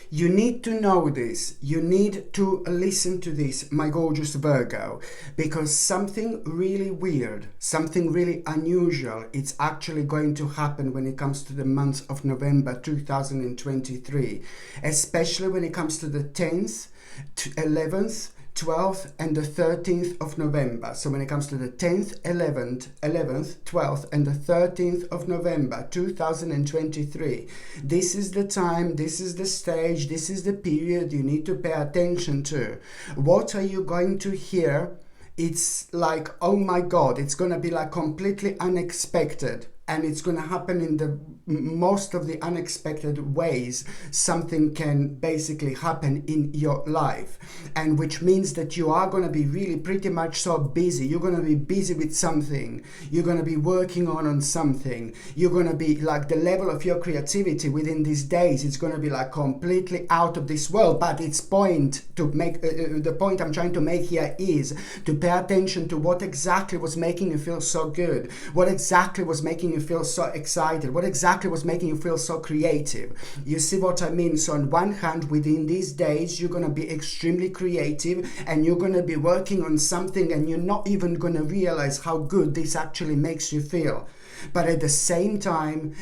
You need to know this. You need to listen to this, my gorgeous Virgo, because something really weird, something really unusual, it's actually going to happen when it comes to the month of November 2023, especially when it comes to the 10th, 11th, 12th and the 13th of November. So when it comes to the 10th, 11th, 12th and the 13th of November 2023, this is the time, this is the stage, this is the period you need to pay attention to. What are you going to hear? It's like, oh my God, it's going to be like completely unexpected. And it's going to happen in the most of the unexpected ways. Something can basically happen in your life, and which means that you are going to be really pretty much so busy. You're going to be busy with something. You're going to be working on something. You're going to be like, the level of your creativity within these days, it's going to be like completely out of this world. But its point to make, the point I'm trying to make here is to pay attention to what exactly was making you feel so good. What exactly was making you feel so excited? What exactly was making you feel so creative? You see what I mean? So on one hand, within these days, you're going to be extremely creative and you're going to be working on something, and you're not even going to realize how good this actually makes you feel. But at the same time,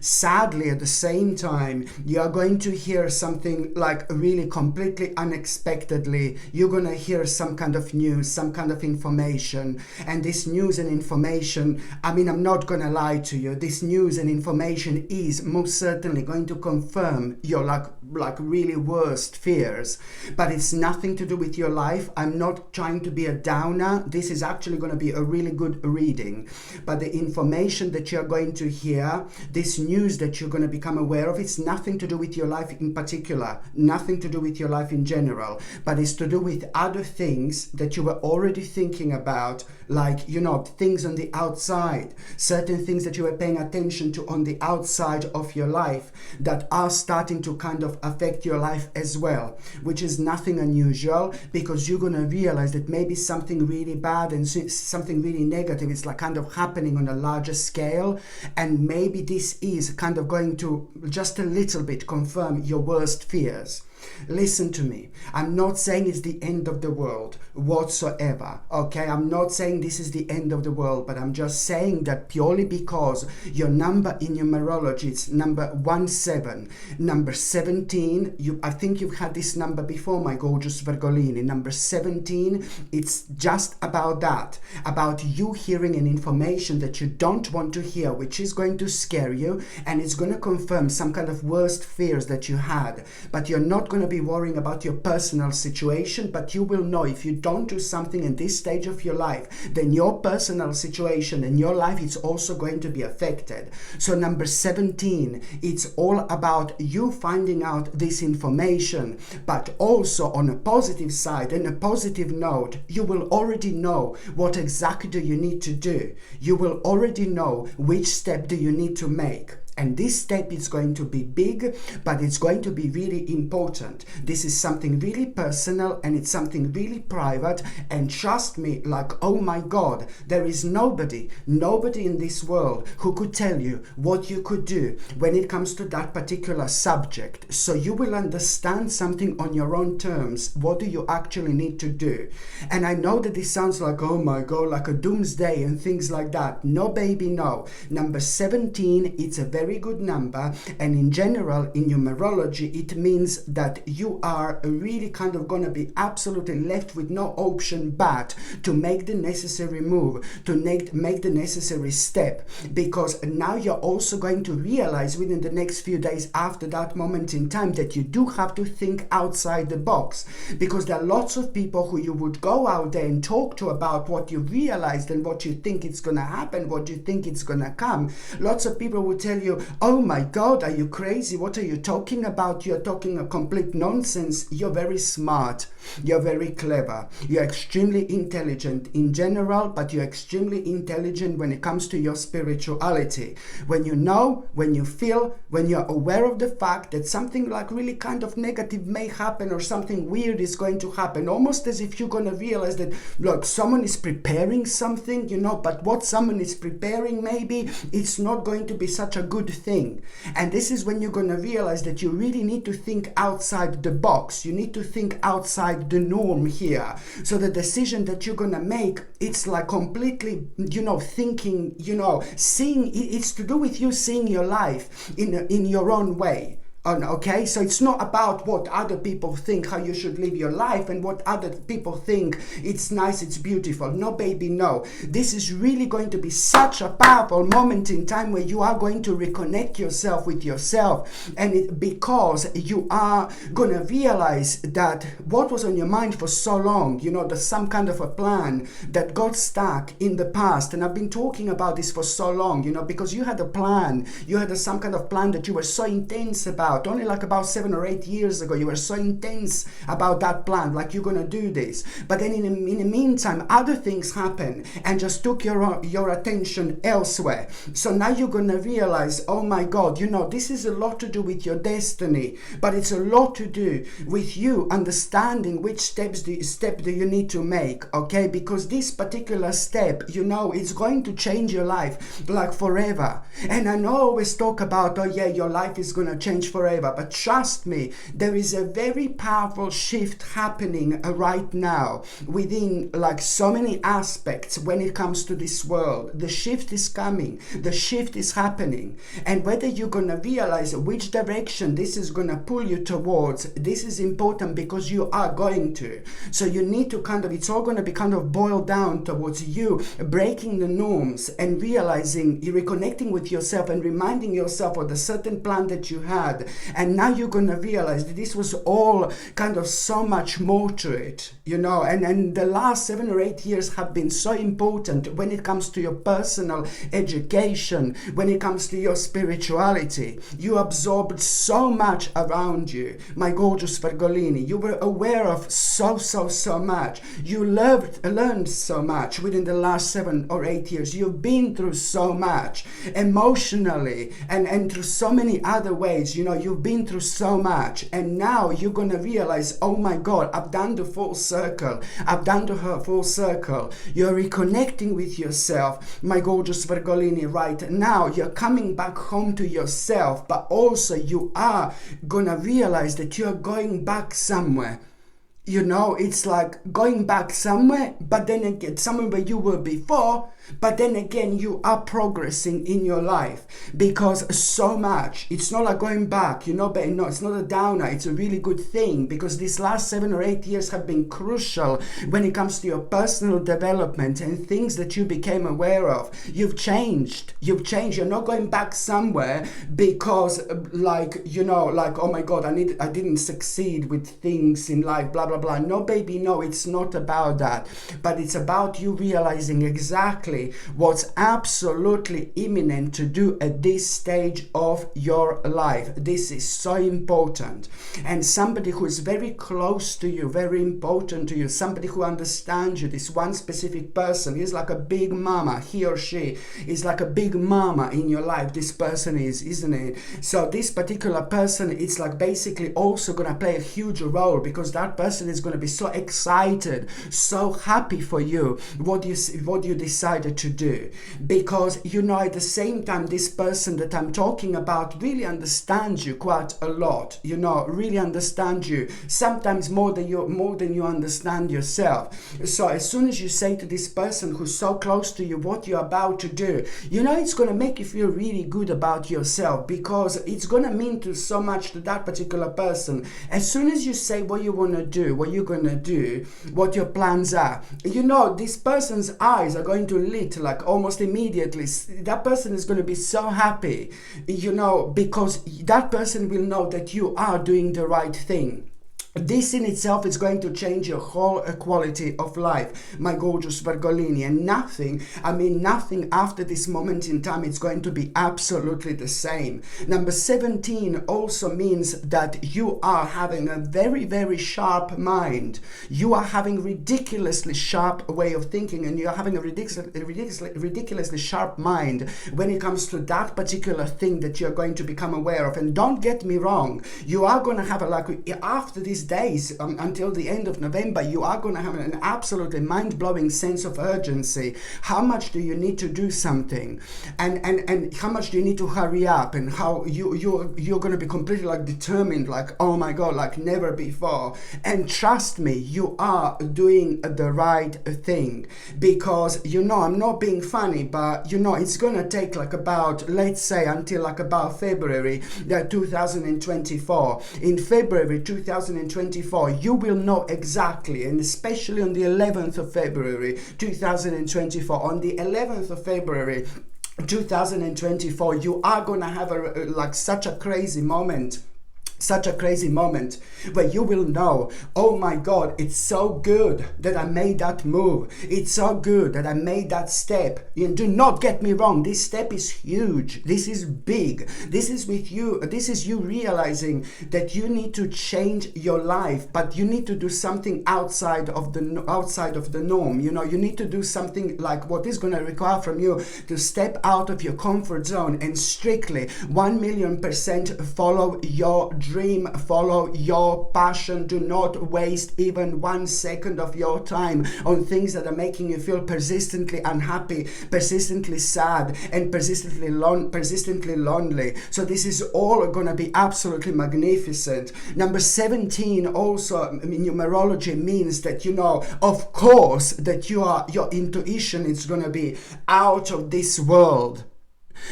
sadly, at the same time, you are going to hear something like really completely unexpectedly. You're going to hear some kind of news, some kind of information. And this news and information, I mean, I'm not going to lie to you. This news and information is most certainly going to confirm your like really worst fears. But it's nothing to do with your life. I'm not trying to be a downer. This is actually going to be a really good reading. But the information that you're going to hear, this news that you're going to become aware of, it's nothing to do with your life in particular, nothing to do with your life in general, but it's to do with other things that you were already thinking about, like, you know, things on the outside, certain things that you were paying attention to on the outside of your life that are starting to kind of affect your life as well, which is nothing unusual, because you're going to realize that maybe something really bad and something really negative is like kind of happening on a larger scale, and maybe this is kind of going to just a little bit confirm your worst fears. Listen to me. I'm not saying it's the end of the world whatsoever. Okay, I'm not saying this is the end of the world, but I'm just saying that purely because your number in numerology is number 17. Number 17, I think you've had this number before, my gorgeous Virgolini. Number 17, it's just about that, about you hearing an information that you don't want to hear, which is going to scare you, and it's going to confirm some kind of worst fears that you had. But you're not going to be worrying about your personal situation, but you will know if you don't do something in this stage of your life, then your personal situation and your life is also going to be affected. So number 17, it's all about you finding out this information, but also on a positive side and a positive note, you will already know what exactly do you need to do. You will already know which step do you need to make. And this step is going to be big, but it's going to be really important. This is something really personal, and it's something really private. And trust me, like, oh my God, there is nobody in this world who could tell you what you could do when it comes to that particular subject. So you will understand something on your own terms. What do you actually need to do? And I know that this sounds like, oh my God, like a doomsday and things like that. No, baby, no. Number 17, it's a very good number, and in general in numerology it means that you are really kind of going to be absolutely left with no option but to make the necessary move, to make the necessary step, because now you're also going to realize within the next few days after that moment in time that you do have to think outside the box, because there are lots of people who you would go out there and talk to about what you realized and what you think it's going to happen, what you think it's going to come. Lots of people will tell you, oh my God, are you crazy? What are you talking about? You're talking a complete nonsense. You're very smart. You're very clever. You're extremely intelligent in general, but you're extremely intelligent when it comes to your spirituality. When you know, when you feel, when you're aware of the fact that something like really kind of negative may happen or something weird is going to happen, almost as if you're going to realize that, look, someone is preparing something, you know, but what someone is preparing, maybe it's not going to be such a good good thing. And this is when you're going to realize that you really need to think outside the box. You need to think outside the norm here. So the decision that you're going to make, it's like completely, thinking, seeing, it's to do with you seeing your life in your own way. Okay, so it's not about what other people think how you should live your life and what other people think it's nice, it's beautiful. No, baby, no. This is really going to be such a powerful moment in time where you are going to reconnect yourself with yourself, and because you are going to realize that what was on your mind for so long, there's some kind of a plan that got stuck in the past. And I've been talking about this for so long, because you had a plan, you had some kind of plan that you were so intense about. Only like about 7 or 8 years ago, you were so intense about that plan, like you're gonna do this. But then in the meantime, other things happen and just took your attention elsewhere. So now you're gonna realize, oh my God, this is a lot to do with your destiny, but it's a lot to do with you understanding which step do you need to make, okay? Because this particular step, it's going to change your life like forever. And I know I always talk about, oh yeah, your life is gonna change forever. But trust me, there is a very powerful shift happening right now within like so many aspects when it comes to this world. The shift is coming, the shift is happening, and whether you're gonna realize which direction this is gonna pull you towards, this is important because you are going to. So you need to it's all gonna be kind of boiled down towards you breaking the norms and realizing, you're reconnecting with yourself and reminding yourself of the certain plan that you had. And now you're going to realize that this was all kind of so much more to it, and the last 7 or 8 years have been so important when it comes to your personal education, when it comes to your spirituality. You absorbed so much around you, my gorgeous Virgolini. You were aware of so much. You learned so much within the last 7 or 8 years. You've been through so much emotionally and through so many other ways. You've been through so much, and now you're gonna realize, oh my God, I've done the full circle. I've done the full circle. You're reconnecting with yourself, my gorgeous Virgolini. Right now, you're coming back home to yourself, but also you are gonna realize that you're going back somewhere. It's like going back somewhere, but then again, somewhere where you were before, but then again, you are progressing in your life because so much. It's not like going back, but no, it's not a downer. It's a really good thing because these last 7 or 8 years have been crucial when it comes to your personal development and things that you became aware of. You've changed. You're not going back somewhere because oh my God, I didn't succeed with things in life, blah, blah, blah. No, baby, no, it's not about that. But it's about you realizing exactly what's absolutely imminent to do at this stage of your life. This is so important. And somebody who is very close to you, very important to you, somebody who understands you, this one specific person is like a big mama. He or she is like a big mama in your life. This person is, isn't it? So this particular person, it's like basically also going to play a huge role because that person is going to be so excited, so happy for you, what you decided to do. Because at the same time, this person that I'm talking about really understands you quite a lot, really understands you, sometimes more than you understand yourself. So as soon as you say to this person who's so close to you what you're about to do, it's going to make you feel really good about yourself because it's going to mean so much to that particular person. As soon as you say what you want to do, what you're going to do, what your plans are, this person's eyes are going to lit like almost immediately. That person is going to be so happy, because that person will know that you are doing the right thing. This in itself is going to change your whole quality of life, my gorgeous Virgolini, and nothing after this moment in time, it's going to be absolutely the same. Number 17 also means that you are having a very, very sharp mind. You are having ridiculously sharp way of thinking, and you are having a ridiculously sharp mind when it comes to that particular thing that you're going to become aware of. And don't get me wrong, you are going to have after this these days until the end of November, you are going to have an absolutely mind-blowing sense of urgency. How much do you need to do something, and how much do you need to hurry up, and how you're going to be completely like determined, like, oh my God, like never before. And trust me, you are doing the right thing, because I'm not being funny, but it's going to take like about, let's say, until like about February 2024. In February 2024, you will know exactly, and especially on the 11th of February 2024, on the 11th of February 2024, you are going to have such a crazy moment where you will know, oh my God, it's so good that I made that move. It's so good that I made that step. And do not get me wrong, this step is huge. This is big. This is you realizing that you need to change your life, but you need to do something outside of the norm. You need to do something like what is going to require from you to step out of your comfort zone and strictly 1,000,000% follow your dream, follow your passion. Do not waste even 1 second of your time on things that are making you feel persistently unhappy, persistently sad, and persistently lonely. So this is all going to be absolutely magnificent. Number 17 also in numerology means that of course, that your intuition is going to be out of this world.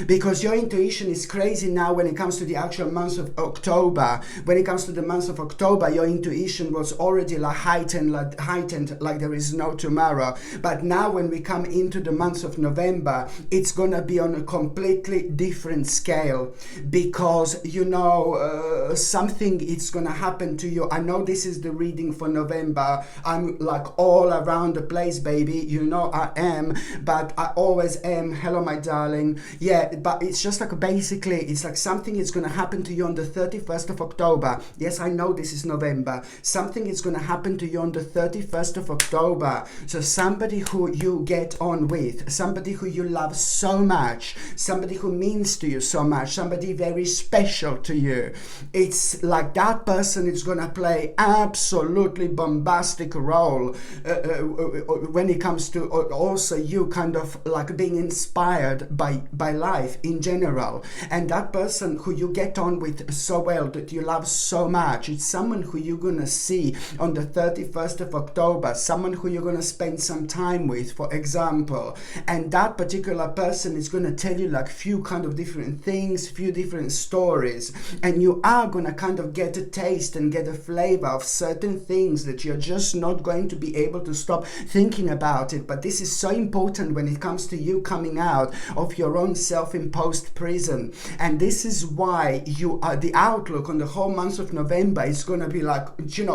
Because your intuition is crazy now when it comes to the actual month of October. When it comes to the month of October, your intuition was already heightened like there is no tomorrow. But now when we come into the month of November, it's going to be on a completely different scale. Because, something is going to happen to you. I know this is the reading for November. I'm like all around the place, baby. I am. But I always am. Hello, my darling. Yeah. But it's just like basically, it's like something is going to happen to you on the 31st of October. Yes, I know this is November. Something is going to happen to you on the 31st of October. So somebody who you get on with, somebody who you love so much, somebody who means to you so much, somebody very special to you. It's like that person is going to play absolutely bombastic role when it comes to also you kind of like being inspired by life in general. And that person who you get on with so well, that you love so much, it's someone who you're gonna see on the 31st of October, someone who you're gonna spend some time with, for example. And that particular person is gonna tell you like few kind of different things, few different stories, and you are gonna kind of get a taste and get a flavor of certain things that you're just not going to be able to stop thinking about it. But this is so important when it comes to you coming out of your own self-imposed prison. And this is why the outlook on the whole month of November is going to be like,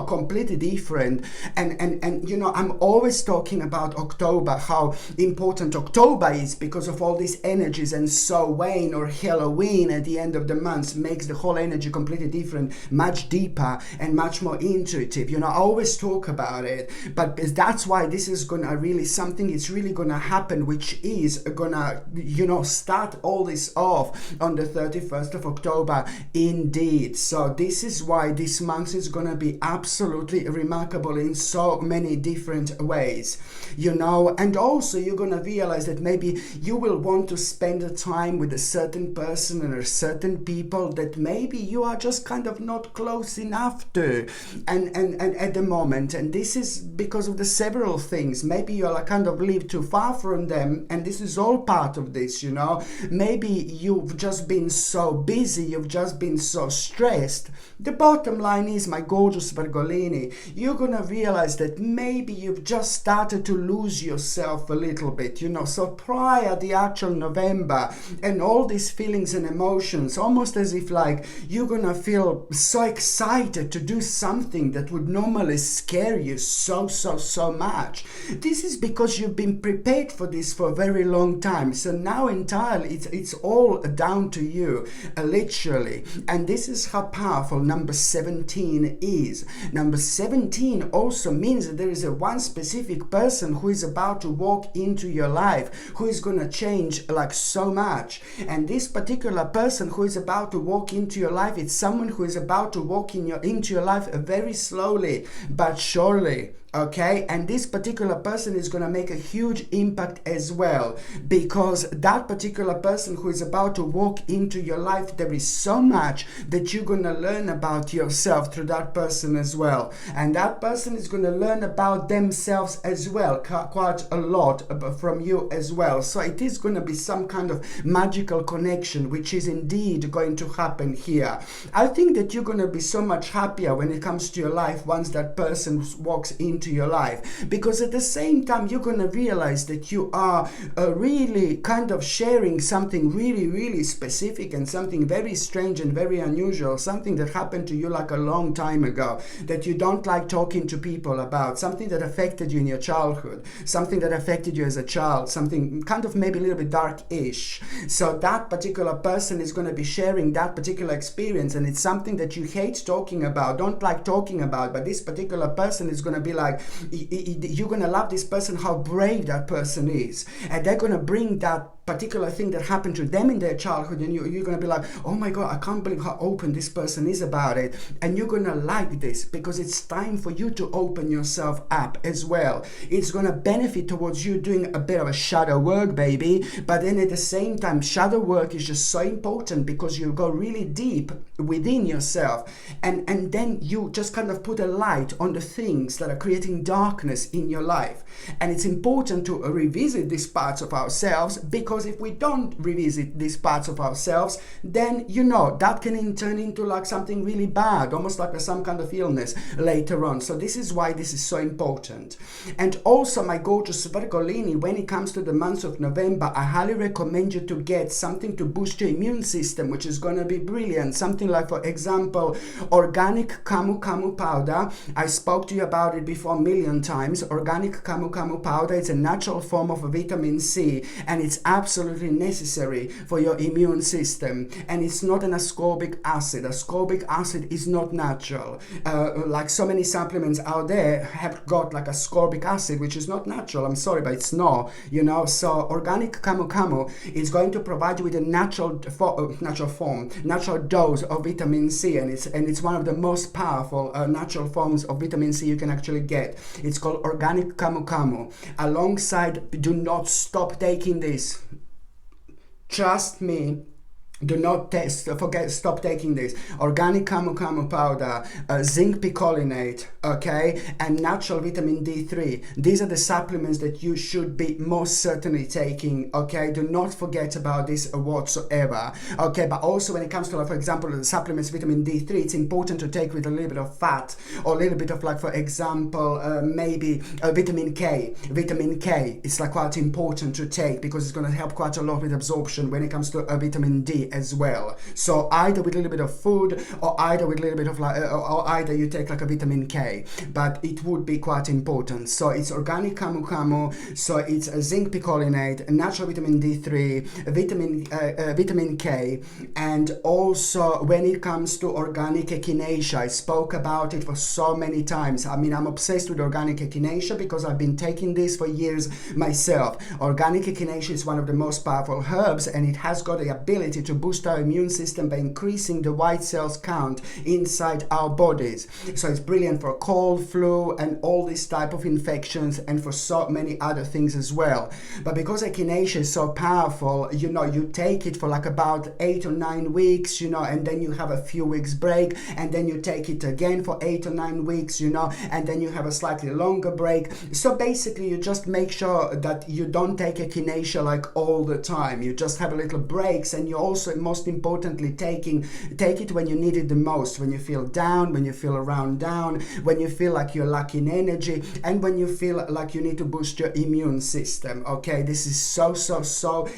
completely different. And I'm always talking about October, how important October is because of all these energies. And so Wayne or Halloween at the end of the month makes the whole energy completely different, much deeper and much more intuitive. I always talk about it, but that's why this is gonna really something is really gonna happen, which is gonna start all this off on the 31st of October indeed. So this is why this month is gonna be absolutely remarkable in so many different ways, and also you're gonna realize that maybe you will want to spend a time with a certain person or certain people that maybe you are just kind of not close enough to and at the moment. And this is because of the several things. Maybe you are kind of live too far from them, and this is all part of this. Maybe you've just been so busy, you've just been so stressed. The bottom line is, my gorgeous Virgolini, you're gonna realize that maybe you've just started to lose yourself a little bit, so prior the actual November and all these feelings and emotions, almost as if like you're gonna feel so excited to do something that would normally scare you so much. This is because you've been prepared for this for a very long time. So now entirely it's all down to you, literally. And this is how powerful number 17 is. Number 17 also means that there is a one specific person who is about to walk into your life, who is going to change like so much. And this particular person who is about to walk into your life, it's someone who is about to walk into your life very slowly but surely. Okay, and this particular person is going to make a huge impact as well, because that particular person who is about to walk into your life, there is so much that you're going to learn about yourself through that person as well. And that person is going to learn about themselves as well, quite a lot from you as well. So it is going to be some kind of magical connection, which is indeed going to happen here. I think that you're going to be so much happier when it comes to your life once that person walks into your life, because at the same time you're going to realize that you are really kind of sharing something really specific and something very strange and very unusual, something that happened to you like a long time ago that you don't like talking to people about, something that affected you in your childhood, something that affected you as a child, something kind of maybe a little bit dark-ish. So that particular person is going to be sharing that particular experience, and it's something that you hate talking about, don't like talking about, but this particular person is going to be like, you're going to love this person, how brave that person is, and they're going to bring that particular thing that happened to them in their childhood, and you're going to be like, oh my God, I can't believe how open this person is about it. And you're going to like this because it's time for you to open yourself up as well. It's going to benefit towards you doing a bit of a shadow work, baby. But then at the same time, shadow work is just so important because you go really deep within yourself, and then you just kind of put a light on the things that are creating darkness in your life. And it's important to revisit these parts of ourselves, because if we don't revisit these parts of ourselves, then that can turn into like something really bad, almost like some kind of illness later on. So this is why this is so important. And also, my gorgeous Virgolini, when it comes to the month of November, I highly recommend you to get something to boost your immune system, which is going to be brilliant. Something like, for example, organic camu camu powder. I spoke to you about it before a million times. Organic camu camu powder, it's a natural form of vitamin C, and it's absolutely necessary for your immune system. And it's not an ascorbic acid. Ascorbic acid is not natural. Like so many supplements out there have got like ascorbic acid, which is not natural. I'm sorry, but it's not, So organic camu camu is going to provide you with a natural dose of vitamin C, and it's one of the most powerful natural forms of vitamin C you can actually get. It's called organic camu camu. Alongside, do not stop taking this. Trust me. Do not stop taking this. Organic camu camu powder, zinc picolinate, okay, and natural vitamin D3. These are the supplements that you should be most certainly taking, okay? Do not forget about this whatsoever, okay? But also when it comes to, like, for example, the supplements vitamin D3, it's important to take with a little bit of fat, or a little bit of, like, for example, maybe vitamin K. Vitamin K is like quite important to take because it's going to help quite a lot with absorption when it comes to vitamin D as well. So either with a little bit of food, or either with a little bit of or either you take like a vitamin K, but it would be quite important. So it's organic camu camu, so it's a zinc picolinate, natural vitamin D3, vitamin K, and also when it comes to organic echinacea, I spoke about it for so many times. I mean, I'm obsessed with organic echinacea because I've been taking this for years myself. Organic echinacea is one of the most powerful herbs, and it has got the ability to boost our immune system by increasing the white cells count inside our bodies. So it's brilliant for cold, flu, and all these type of infections, and for so many other things as well. But because echinacea is so powerful, you take it for like about 8 or 9 weeks, and then you have a few weeks break, and then you take it again for 8 or 9 weeks, and then you have a slightly longer break. So basically you just make sure that you don't take echinacea like all the time. You just have a little breaks, and you also also, most importantly, take it when you need it the most, when you feel down, when you feel around down, when you feel like you're lacking energy, and when you feel like you need to boost your immune system. Okay, this is so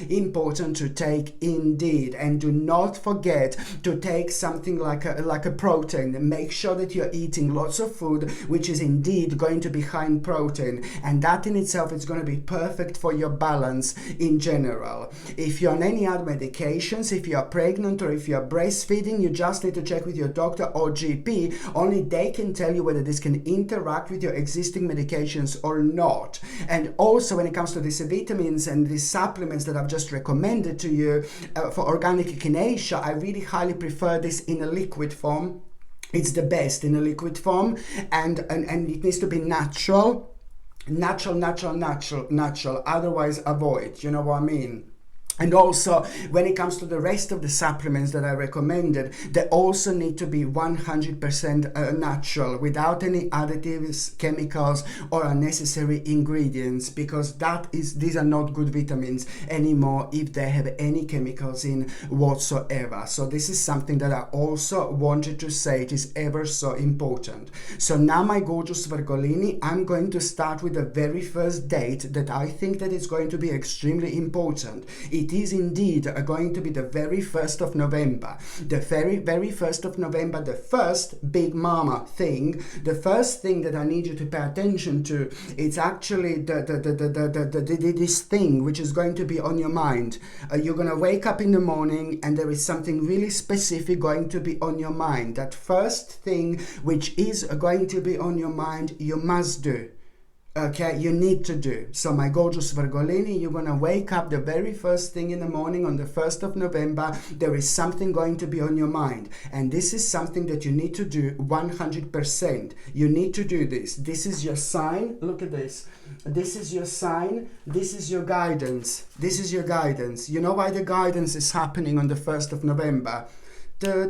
important to take indeed. And do not forget to take something like a protein. Make sure that you're eating lots of food which is indeed going to be high in protein, and that in itself is going to be perfect for your balance in general. If you're on any other medications, if you're pregnant or if you're breastfeeding, you just need to check with your doctor or GP. Only they can tell you whether this can interact with your existing medications or not. And also when it comes to these vitamins and these supplements that I've just recommended to you for organic echinacea, I really highly prefer this in a liquid form. It's the best in a liquid form, and it needs to be natural, otherwise avoid, you know what I mean? And also, when it comes to the rest of the supplements that I recommended, they also need to be 100% natural, without any additives, chemicals, or unnecessary ingredients, because these are not good vitamins anymore if they have any chemicals in whatsoever. So this is something that I also wanted to say. It is ever so important. So now, my gorgeous Virgolini, I'm going to start with the very first date that I think that is going to be extremely important. It is indeed going to be the very 1st of November. The very 1st of November, the first big mama thing, the first thing that I need you to pay attention to, it's actually this thing which is going to be on your mind. You're going to wake up in the morning and there is something really specific going to be on your mind. That first thing which is going to be on your mind, you must do. Okay, you need to do. So my gorgeous Virgolini, you're going to wake up the very first thing in the morning on the 1st of November. There is something going to be on your mind. And this is something that you need to do 100%. You need to do this. This is your sign. Look at this. This is your sign. This is your guidance. This is your guidance. You know why the guidance is happening on the 1st of November? Because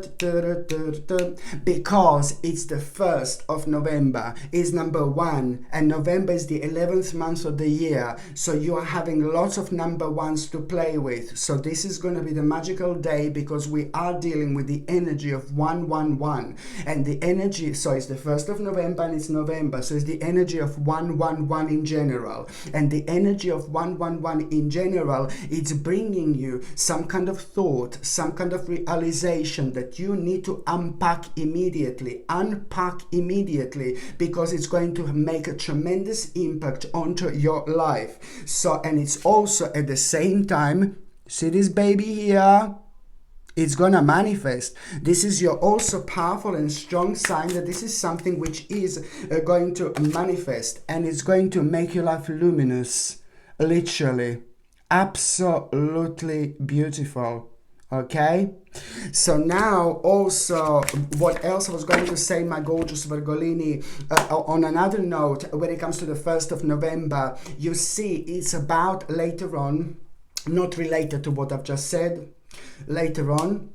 it's the 1st of November, is number 1, and November is the 11th month of the year, so you are having lots of number 1s to play with. So this is going to be the magical day, because we are dealing with the energy of 111, and the energy, so it's the 1st of November and it's November, so it's the energy of 111 in general, and the energy of 111 in general, it's bringing you some kind of thought, some kind of realization that you need to unpack immediately, because it's going to make a tremendous impact onto your life. So, and it's also at the same time, see this baby here? It's gonna manifest. This is your also powerful and strong sign that this is something which is going to manifest, and it's going to make your life luminous, literally, absolutely beautiful. Okay, so now also, what else I was going to say, my gorgeous Virgolini, on another note, when it comes to the 1st of November, you see it's about later on, not related to what I've just said, later on,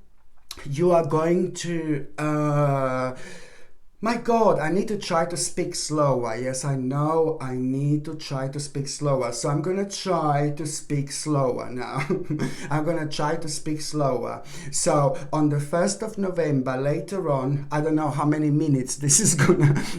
you are going to, my God, I need to try to speak slower. Yes, I know I need to try to speak slower. So I'm going to try to speak slower now. I'm going to try to speak slower. So on the 1st of November, later on, I don't know how many minutes this is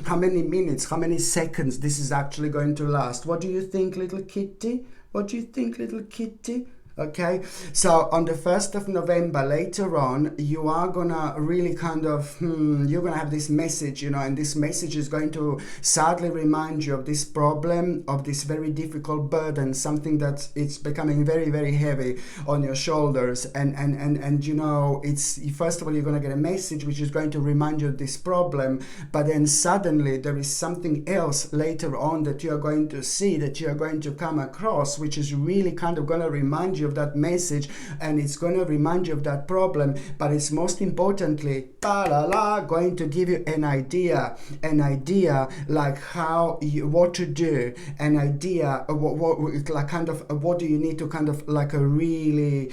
how many seconds this is actually going to last. What do you think, little kitty? What do you think, little kitty? Okay, so on the 1st of November, later on, you are gonna really kind of, you're gonna have this message, you know, and this message is going to sadly remind you of this problem, of this very difficult burden, something that it's becoming very, very heavy on your shoulders. And you know, it's, first of all, you're gonna get a message which is going to remind you of this problem, but then suddenly there is something else later on that you're going to see, that you're going to come across, which is really kind of gonna remind you of that message, and it's going to remind you of that problem, but it's most importantly going to give you an idea like how you, what to do, an idea what like kind of what do you need to kind of like really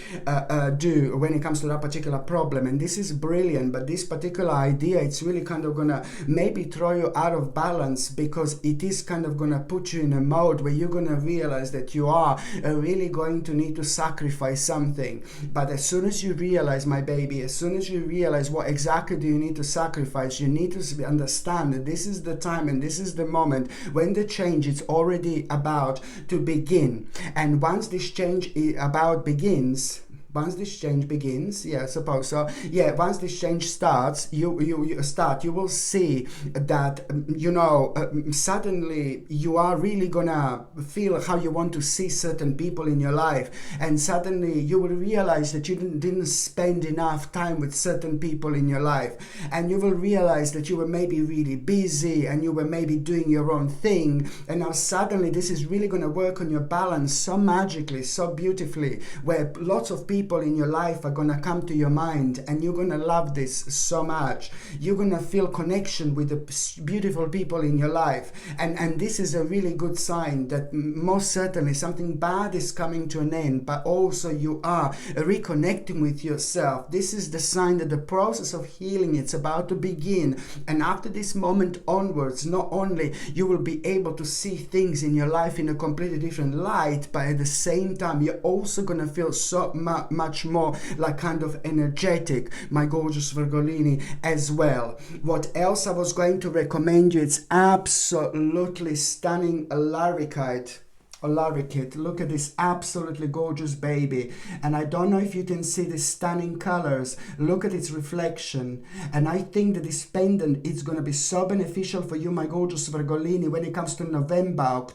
do when it comes to that particular problem. And this is brilliant, but this particular idea, it's really kind of gonna maybe throw you out of balance, because it is kind of gonna put you in a mode where you're gonna realize that you are really going to need to sacrifice something. But as soon as you realize, my baby, as soon as you realize what exactly do you need to sacrifice, you need to understand that this is the time and this is the moment when the change is already about to begin. And once this change begins, yeah, I suppose so. Yeah, once this change starts, you will see that suddenly you are really gonna feel how you want to see certain people in your life, and suddenly you will realize that you didn't spend enough time with certain people in your life, and you will realize that you were maybe really busy and you were maybe doing your own thing, and now suddenly this is really gonna work on your balance so magically, so beautifully, where lots of people in your life are gonna come to your mind, and you're gonna love this so much. You're gonna feel connection with the beautiful people in your life, and this is a really good sign that most certainly something bad is coming to an end, but also you are reconnecting with yourself. This is the sign that the process of healing it's about to begin, and after this moment onwards, not only you will be able to see things in your life in a completely different light, but at the same time you're also gonna feel so much more like kind of energetic, my gorgeous Virgolini, as well. What else I was going to recommend you? It's absolutely stunning larikite. Look at this absolutely gorgeous baby, and I don't know if you can see the stunning colors. Look at its reflection, and I think that this pendant is going to be so beneficial for you, my gorgeous Virgolini, when it comes to November,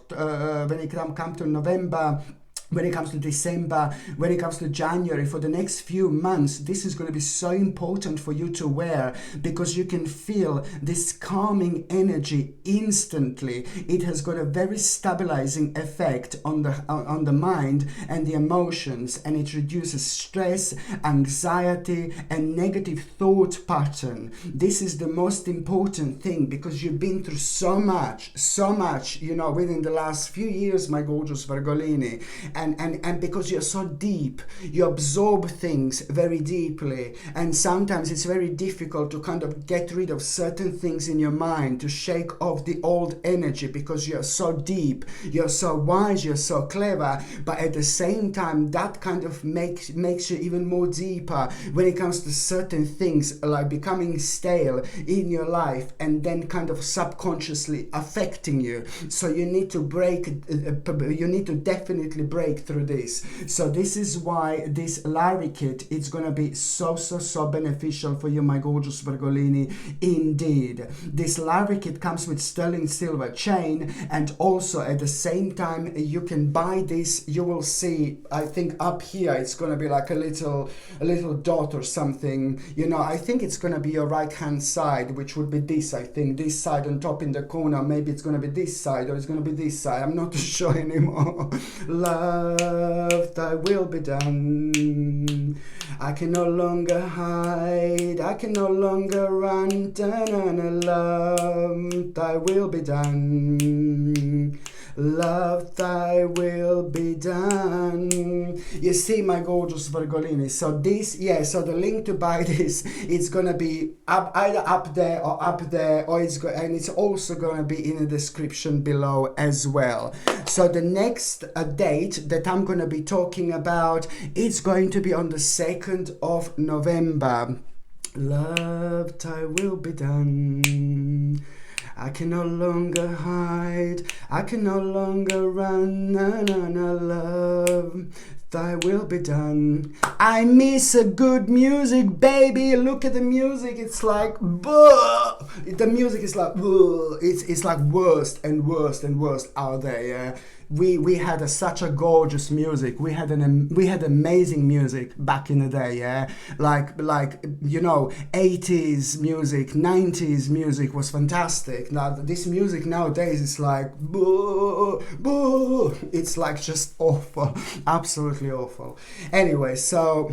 when it comes to December, when it comes to January, for the next few months. This is going to be so important for you to wear, because you can feel this calming energy instantly. It has got a very stabilizing effect on the mind and the emotions, and it reduces stress, anxiety, and negative thought pattern. This is the most important thing, because you've been through so much, within the last few years, my gorgeous Virgolini. And because you're so deep, you absorb things very deeply, and sometimes it's very difficult to kind of get rid of certain things in your mind, to shake off the old energy, because you're so deep, you're so wise, you're so clever, but at the same time that kind of makes you even more deeper when it comes to certain things, like becoming stale in your life and then kind of subconsciously affecting you. So you need to definitely break through this. So this is why this larikite is going to be so beneficial for you, my gorgeous Virgolini. Indeed, this larikite comes with sterling silver chain, and also at the same time you can buy this. You will see, I think up here it's going to be like a little dot or something, I think it's going to be your right hand side, which would be this, I think this side on top in the corner. Maybe it's going to be this side, or it's going to be this side, I'm not too sure anymore. Love, thy will be done. I can no longer hide, I can no longer run. Love, thy will be done. Love, thy will be done. You see, my gorgeous Virgolini. So this, so the link to buy this, it's gonna be either up there, or it's also gonna be in the description below as well. So the next date that I'm gonna be talking about, it's going to be on the 2nd of November. Love, thy will be done. I can no longer hide, I can no longer run. Love, thy will be done. I miss a good music, baby. Look at the music. It's like, the music is like, it's like worst and worst and worst out there. Yeah, we had such a gorgeous music. We had amazing music back in the day. Yeah, like 80s music, 90s music was fantastic. Now this music nowadays is like, it's like just awful, absolutely awful. Anyway, so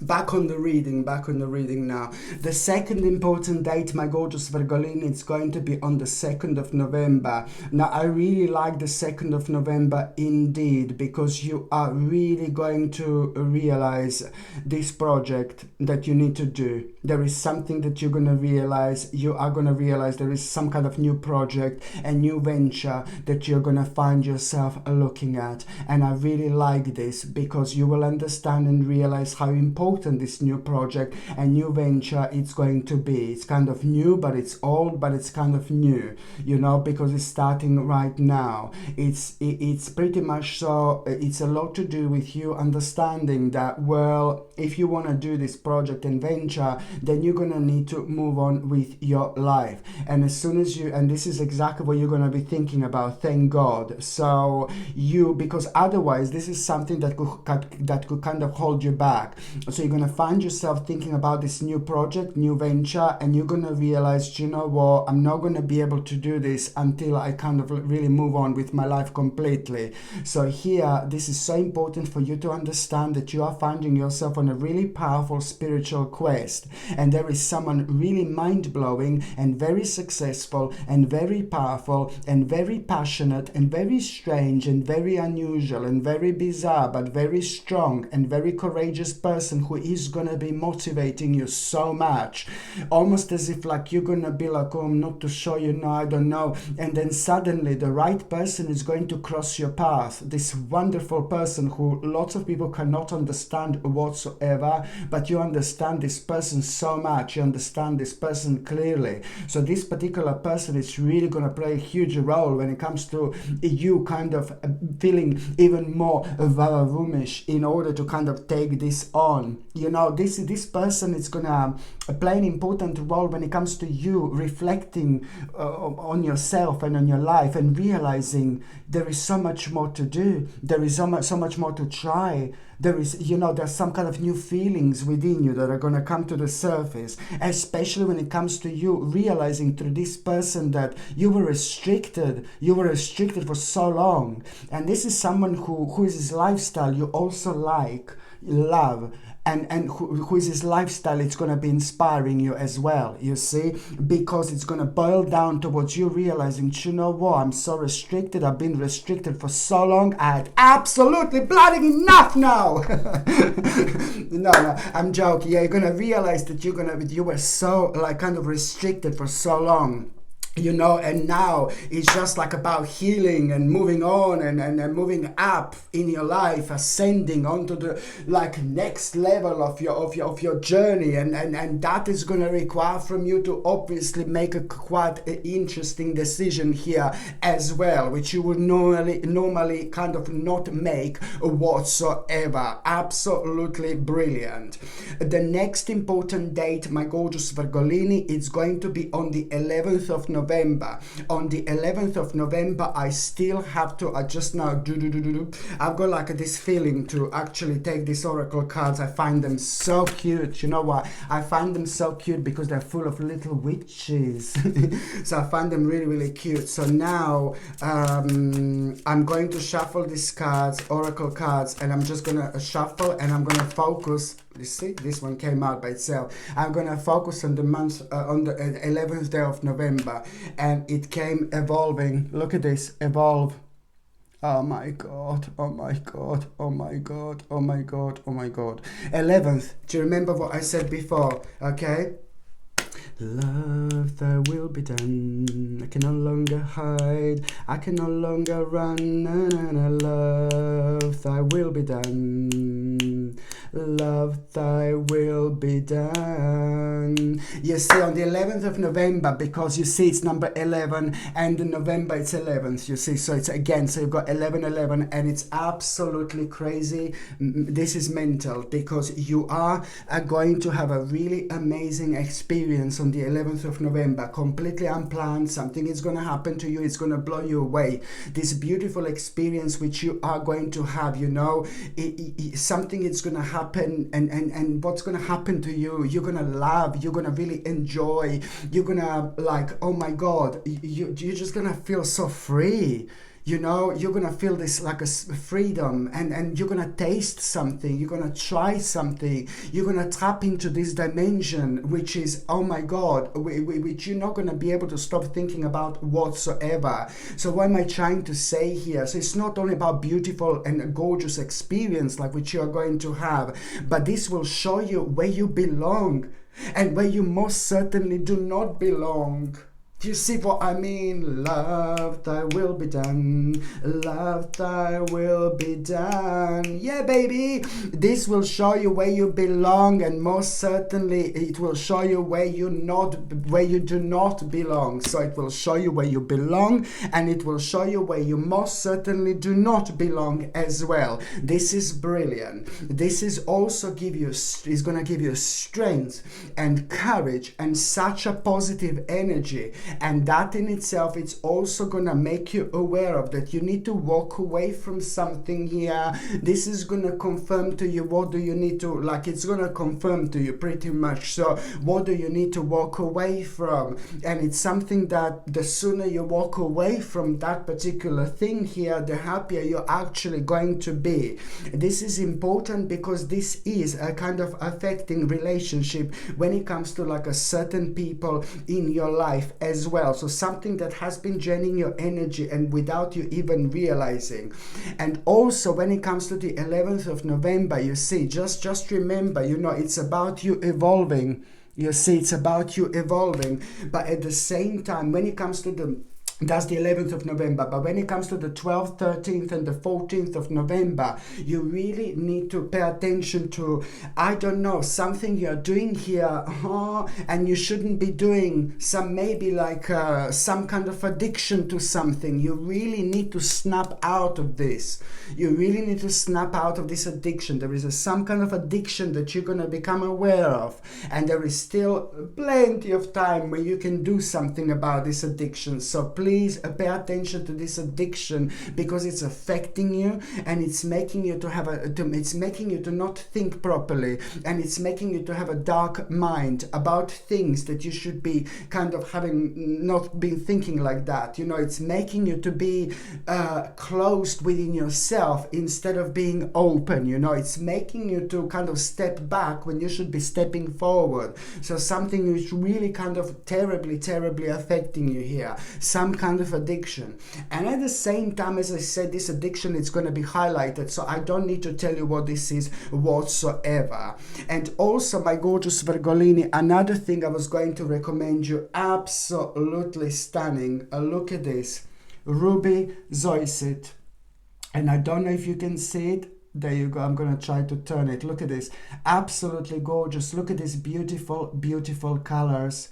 Back on the reading now. The second important date, my gorgeous Virgolini, it's going to be on the 2nd of November. Now, I really like the 2nd of November indeed, because you are really going to realize this project that you need to do. There is something that you're going to realize. You are going to realize there is some kind of new project, a new venture that you're going to find yourself looking at. And I really like this, because you will understand and realize how important this new project and new venture it's going to be. It's kind of new, but it's old, but it's kind of new, you know, because it's starting right now. It's pretty much so. It's a lot to do with you understanding that, well, if you want to do this project and venture, then you're gonna need to move on with your life. And as soon as you, and this is exactly what you're gonna be thinking about, thank God. So you, because otherwise this is something that could kind of hold you back. So you're going to find yourself thinking about this new project, new venture, and you're going to realize, you know what, I'm not going to be able to do this until I kind of really move on with my life completely. So here, this is so important for you to understand that you are finding yourself on a really powerful spiritual quest. And there is someone really mind-blowing and very successful and very powerful and very passionate and very strange and very unusual and very bizarre, but very strong and very courageous person who is gonna be motivating you so much, almost as if like you're gonna be like, oh, I'm not too sure, you know, I don't know, and then suddenly the right person is going to cross your path, this wonderful person who lots of people cannot understand whatsoever, but you understand this person so much, you understand this person clearly. So this particular person is really gonna play a huge role when it comes to you kind of feeling even more vavavoom-ish in order to kind of take this on. You know, this person is gonna play an important role when it comes to you reflecting on yourself and on your life and realizing there is so much more to do, there is so much more to try. There is, you know, there's some kind of new feelings within you that are going to come to the surface, especially when it comes to you realizing through this person that you were restricted for so long. And this is someone who is his lifestyle you also love, and who is his lifestyle, it's going to be inspiring you as well, you see, because it's going to boil down towards you realizing, you know what, I'm so restricted, I've been restricted for so long, I had absolutely bloody enough now. no, I'm joking. Yeah, you're going to realize that you were so like kind of restricted for so long. You know, and now it's just like about healing and moving on and moving up in your life, ascending onto the like next level of your journey, and that is going to require from you to obviously make a quite interesting decision here as well, which you would normally kind of not make whatsoever. Absolutely brilliant. The next important date, my gorgeous Virgolini, it's going to be on the 11th of November. On the 11th of November, I still have to adjust now. I've got like this feeling to actually take these oracle cards. I find them so cute. You know what? I find them so cute because they're full of little witches. So I find them really, really cute. So now I'm going to shuffle these cards, oracle cards, and I'm just going to shuffle and I'm going to focus. You see, this one came out by itself. I'm going to focus on the month, on the 11th day of November, and it came evolving. Look at this, evolve. Oh my God, oh my God, oh my God, oh my God, oh my God. 11th, do you remember what I said before? Okay. Love, thy will be done. I can no longer hide. I can no longer run. Na, na, na. Love, thy will be done. Love, thy will be done. You see, on the 11th of November, because you see it's number 11, and in November it's 11th, you see, so it's again, so you've got 11, and it's absolutely crazy. This is mental, because you are going to have a really amazing experience on the 11th of November, completely unplanned. Something is going to happen to you, it's going to blow you away. This beautiful experience which you are going to have, you know, something is going to happen, and what's going to happen to you, you're going to love, you're going to really enjoy, you're going to like, oh my God, you're just going to feel so free. You know, you're gonna feel this like a freedom, and you're gonna taste something, you're gonna try something, you're gonna tap into this dimension, which is, oh my God, which you're not gonna be able to stop thinking about whatsoever. So what am I trying to say here? So it's not only about beautiful and a gorgeous experience like which you are going to have, but this will show you where you belong and where you most certainly do not belong. Do you see what I mean? Love, thy will be done. Love, thy will be done. Yeah, baby. This will show you where you belong, and most certainly it will show you where you do not belong. So it will show you where you belong, and it will show you where you most certainly do not belong as well. This is brilliant. This is also is going to give you strength and courage and such a positive energy. And that in itself, it's also gonna make you aware of that you need to walk away from something here. This is gonna confirm to you what do you need to, like, it's gonna confirm to you pretty much. So what do you need to walk away from? And it's something that the sooner you walk away from that particular thing here, the happier you're actually going to be. This is important because this is a kind of affecting relationship when it comes to like a certain people in your life as well. So something that has been draining your energy and without you even realizing. And also when it comes to the 11th of November, you see, just remember, you know, it's about you evolving. You see, it's about you evolving. But at the same time, when it comes to that's the 11th of November. But when it comes to the 12th, 13th, and the 14th of November, you really need to pay attention to, I don't know, something you're doing here, and you shouldn't be doing. Some maybe like some kind of addiction to something. You really need to snap out of this. You really need to snap out of this addiction. There is some kind of addiction that you're going to become aware of. And there is still plenty of time where you can do something about this addiction. So please pay attention to this addiction, because it's affecting you and it's making you to have it's making you to not think properly, and it's making you to have a dark mind about things that you should be kind of having not been thinking like that. You know, it's making you to be closed within yourself instead of being open. You know, it's making you to kind of step back when you should be stepping forward. So something is really kind of terribly affecting you here. Some kind of addiction. And at the same time, as I said, this addiction, it's going to be highlighted, so I don't need to tell you what this is whatsoever. And also, my gorgeous Virgolini, another thing I was going to recommend you, absolutely stunning. Look at this, Ruby Zoysid. And I don't know if you can see it. There you go. I'm going to try to turn it. Look at this. Absolutely gorgeous. Look at these beautiful colors.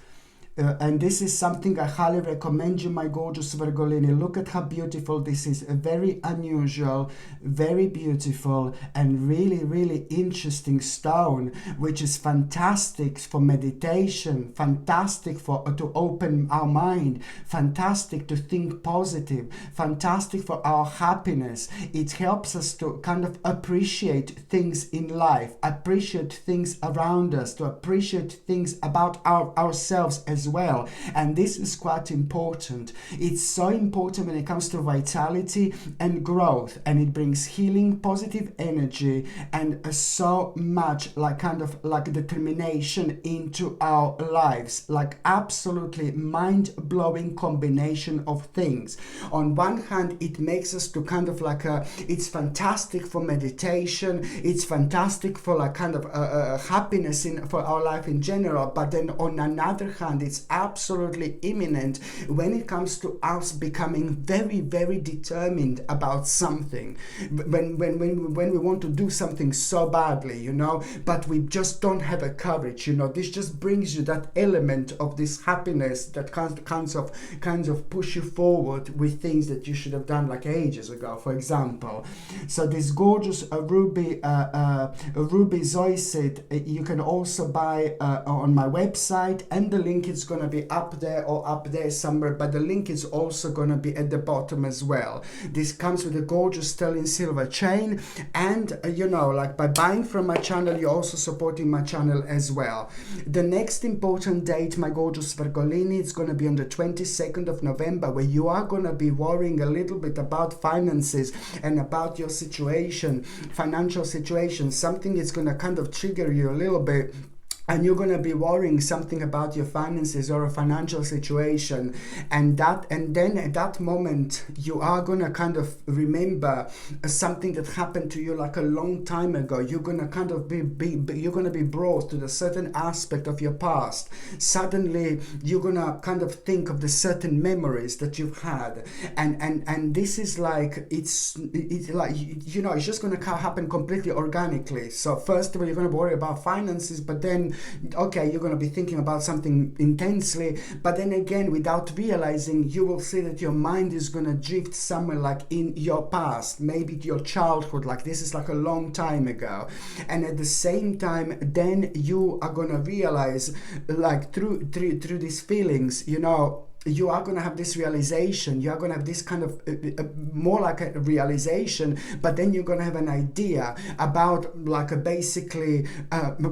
And this is something I highly recommend you, my gorgeous Virgolini. Look at how beautiful this is. A very unusual, very beautiful, and really interesting stone, which is fantastic for meditation, fantastic for to open our mind, fantastic to think positive, fantastic for our happiness. It helps us to kind of appreciate things in life, appreciate things around us, to appreciate things about ourselves as well. And this is quite important. It's so important when it comes to vitality and growth, and it brings healing, positive energy, and so much like kind of like determination into our lives. Like absolutely mind-blowing combination of things. On one hand, it makes us to kind of like it's fantastic for meditation, it's fantastic for like kind of happiness for our life in general. But then on another hand, it's absolutely imminent when it comes to us becoming very determined about something, when we want to do something so badly, you know, but we just don't have a courage. You know, this just brings you that element of this happiness that kinds of push you forward with things that you should have done like ages ago, for example. So this gorgeous Ruby Zoysid, you can also buy on my website, and the link is is going to be up there or up there somewhere, but the link is also going to be at the bottom as well. This comes with a gorgeous sterling silver chain, and you know, like by buying from my channel, you're also supporting my channel as well. The next important date, my gorgeous Virgolini, it's going to be on the 22nd of November, where you are going to be worrying a little bit about finances and about your situation, financial situation. Something is going to kind of trigger you a little bit, and you're going to be worrying something about your finances or a financial situation, and then at that moment you are going to kind of remember something that happened to you like a long time ago. You're going to kind of you're going to be brought to the certain aspect of your past. Suddenly you're going to kind of think of the certain memories that you've had, and this is like it's like, you know, it's just going to happen completely organically. So first of all, you're going to worry about finances, but then okay, you're going to be thinking about something intensely, but then again, without realizing, you will see that your mind is going to drift somewhere like in your past, maybe your childhood, like this is like a long time ago. And at the same time, then you are going to realize, like through these feelings, you know, you are going to have this realization, you are going to have this kind of more like a realization, but then you're going to have an idea about like a basically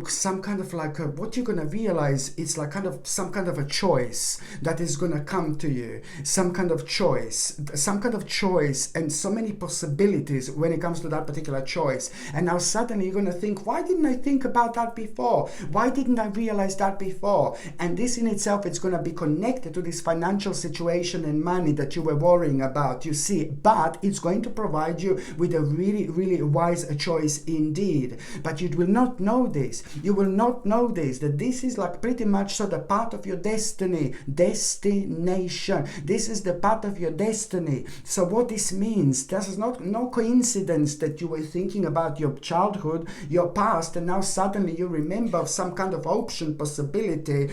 some kind of like what you're going to realize. It's like kind of some kind of a choice that is going to come to you, some kind of choice, and so many possibilities when it comes to that particular choice. And now suddenly you're going to think, why didn't I think about that before? Why didn't I realize that before? And this in itself, it's going to be connected to this financial situation and money that you were worrying about, you see, but it's going to provide you with a really, really wise choice indeed. But you will not know this. You will not know this, that this is like pretty much so the part of your destiny, destination. This is the part of your destiny. So what this means, this is no coincidence that you were thinking about your childhood, your past, and now suddenly you remember some kind of option, possibility,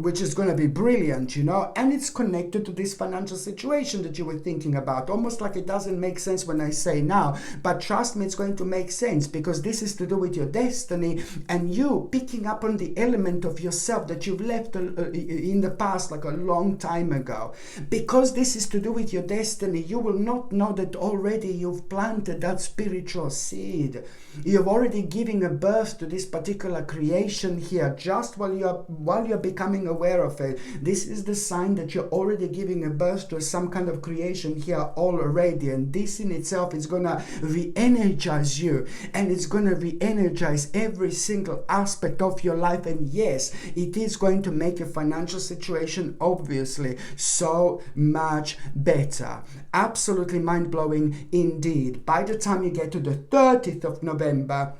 which is going to be brilliant, you know, and it's connected to this financial situation that you were thinking about. Almost like it doesn't make sense when I say now, but trust me, it's going to make sense, because this is to do with your destiny and you picking up on the element of yourself that you've left in the past like a long time ago. Because this is to do with your destiny, you will not know that already you've planted that spiritual seed. You've already given a birth to this particular creation here, just while you're becoming aware of it. This is the sign that you're already giving a birth to some kind of creation here already, and this in itself is gonna re-energize you, and it's gonna re-energize every single aspect of your life. And yes, it is going to make your financial situation obviously so much better. Absolutely mind-blowing indeed. By the time you get to the 30th of November,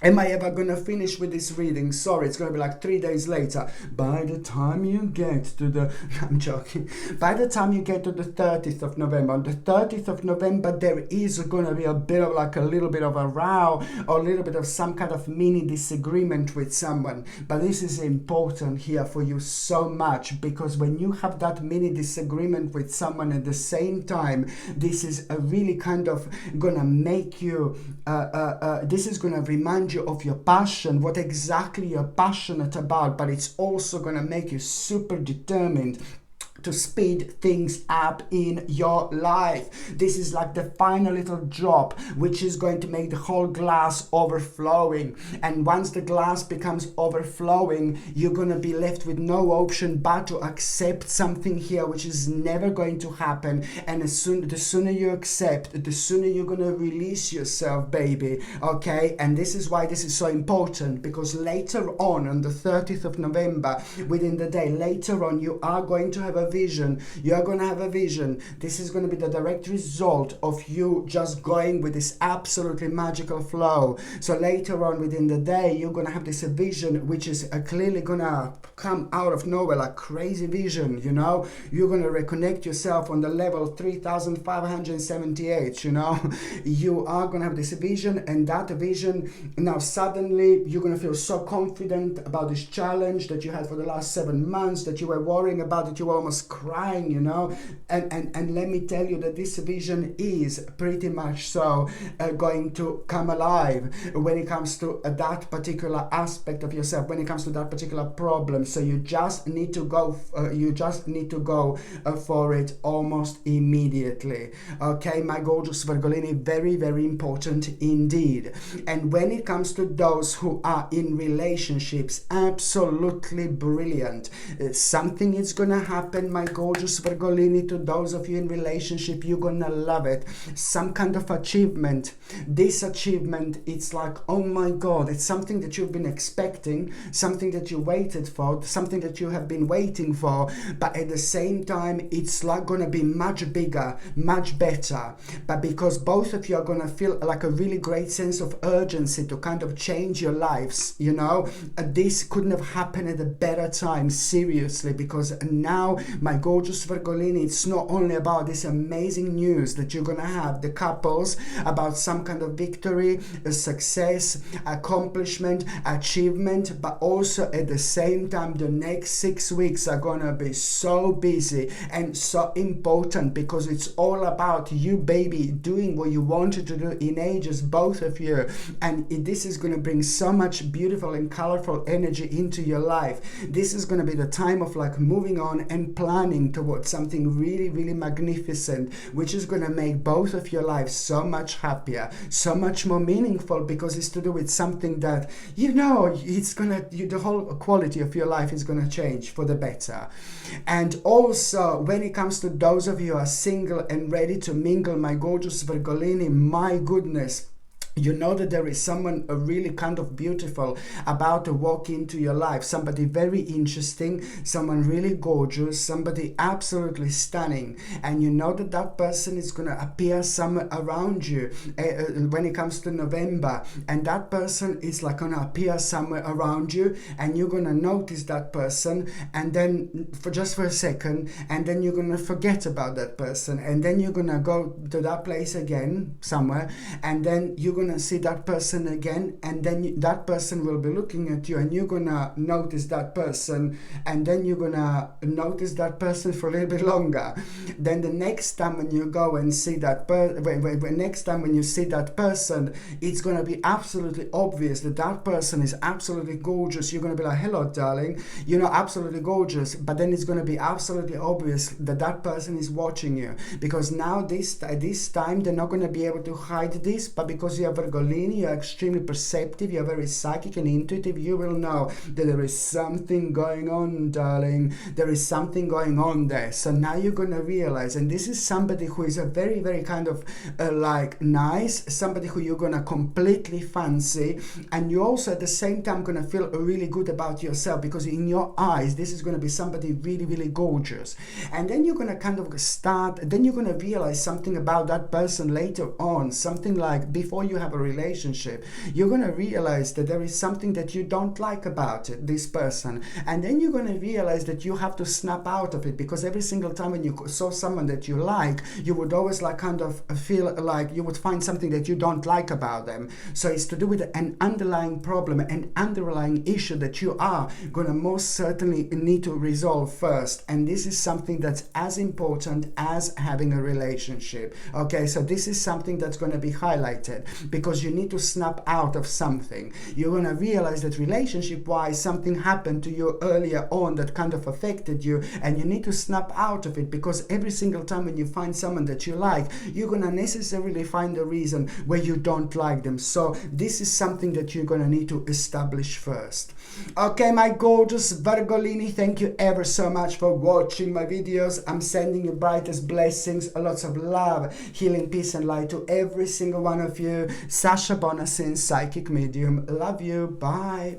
am I ever going to finish with this reading? Sorry, it's going to be like 3 days later. By the time you get to the... I'm joking. By the time you get to the 30th of November, on the 30th of November, there is going to be a bit of like a little bit of a row or a little bit of some kind of mini disagreement with someone. But this is important here for you so much, because when you have that mini disagreement with someone at the same time, this is a really kind of going to make you... this is going to remind you of your passion, what exactly you're passionate about, but it's also going to make you super determined to speed things up in your life. This is like the final little drop which is going to make the whole glass overflowing, and once the glass becomes overflowing, you're going to be left with no option but to accept something here which is never going to happen. And the sooner you accept, the sooner you're going to release yourself, baby. Okay, and this is why this is so important, because later on the 30th of November, within the day later on, you are going to have a vision. You are going to have a vision. This is going to be the direct result of you just going with this absolutely magical flow. So later on within the day, you're going to have this vision which is clearly going to come out of nowhere, like crazy vision, you know. You're going to reconnect yourself on the level 3578, you know. You are going to have this vision, and that vision, now suddenly you're going to feel so confident about this challenge that you had for the last 7 months, that you were worrying about, that you were almost almost crying, you know. And let me tell you that this vision is pretty much so going to come alive when it comes to that particular aspect of yourself, when it comes to that particular problem. So you just need to go for it almost immediately. Okay, my gorgeous Virgolini, very, very important indeed. And when it comes to those who are in relationships, absolutely brilliant. Something is gonna happen, my gorgeous Virgolini, to those of you in relationship. You're gonna love it. Some kind of achievement. This achievement, it's like, oh my God, it's something that you've been expecting, something that you waited for, something that you have been waiting for, but at the same time, it's like gonna be much bigger, much better. But because both of you are gonna feel like a really great sense of urgency to kind of change your lives, you know, this couldn't have happened at a better time, seriously, because now, my gorgeous Virgolini, it's not only about this amazing news that you're gonna have, the couples, about some kind of victory, a success, accomplishment, achievement, but also at the same time, the next 6 weeks are gonna be so busy and so important, because it's all about you, baby, doing what you wanted to do in ages, both of you. And this is going to bring so much beautiful and colorful energy into your life. This is going to be the time of like moving on and planning towards something really, really magnificent, which is going to make both of your lives so much happier, so much more meaningful, because it's to do with something that, you know, it's gonna, the whole quality of your life is going to change for the better. And also, when it comes to those of you who are single and ready to mingle, my gorgeous Virgolini, my goodness, you know that there is someone really kind of beautiful about to walk into your life, somebody very interesting, someone really gorgeous, somebody absolutely stunning, and you know that that person is going to appear somewhere around you when it comes to November, and that person is like going to appear somewhere around you, and you're going to notice that person, and then for a second, and then you're going to forget about that person, and then you're going to go to that place again somewhere, and then you're going to see that person again, and then that person will be looking at you, and you're gonna notice that person, and then you're gonna notice that person for a little bit longer. Then the next time when you go and see that next time when you see that person, it's gonna be absolutely obvious that that person is absolutely gorgeous. You're gonna be like, hello darling, you know, absolutely gorgeous, but then it's gonna be absolutely obvious that that person is watching you, because now this time they're not gonna be able to hide this, but because you have Virgolini, you're extremely perceptive, you're very psychic and intuitive, you will know that there is something going on, darling. There is something going on there. So now you're going to realize, and this is somebody who is a very, very kind of like nice, somebody who you're going to completely fancy, and you also at the same time going to feel really good about yourself, because in your eyes, this is going to be somebody really, really gorgeous. And then you're going to kind of then you're going to realize something about that person later on, something like before you have a relationship, you're going to realize that there is something that you don't like about it, this person, and then you're going to realize that you have to snap out of it, because every single time when you saw someone that you like, you would always like kind of feel like you would find something that you don't like about them. So it's to do with an underlying problem, an underlying issue that you are going to most certainly need to resolve first, and this is something that's as important as having a relationship. Okay, so this is something that's going to be highlighted, because you need to snap out of something. You're going to realize that relationship wise something happened to you earlier on that kind of affected you, and you need to snap out of it, because every single time when you find someone that you like, you're going to necessarily find a reason where you don't like them. So this is something that you're going to need to establish first. Okay, my gorgeous Virgolini, thank you ever so much for watching my videos. I'm sending you brightest blessings, lots of love, healing, peace and light to every single one of you. Sasha Bonasin, psychic medium. Love you. Bye.